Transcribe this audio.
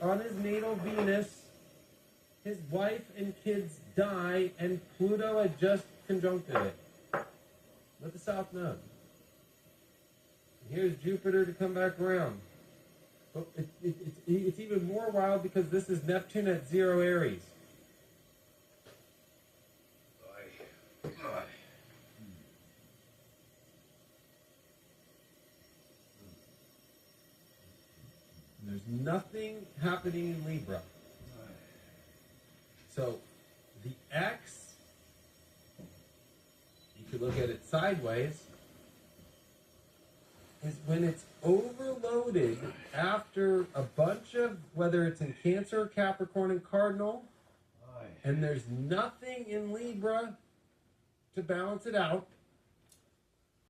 on his natal Venus, his wife and kids die, and Pluto had just conjuncted it. Let the South Node. And here's Jupiter to come back around. But it's even more wild because this is Neptune at 0 Aries. There's nothing happening in Libra. So the X, you could look at it sideways, is when it's overloaded after a bunch of, whether it's in Cancer, Capricorn, and Cardinal, and there's nothing in Libra to balance it out.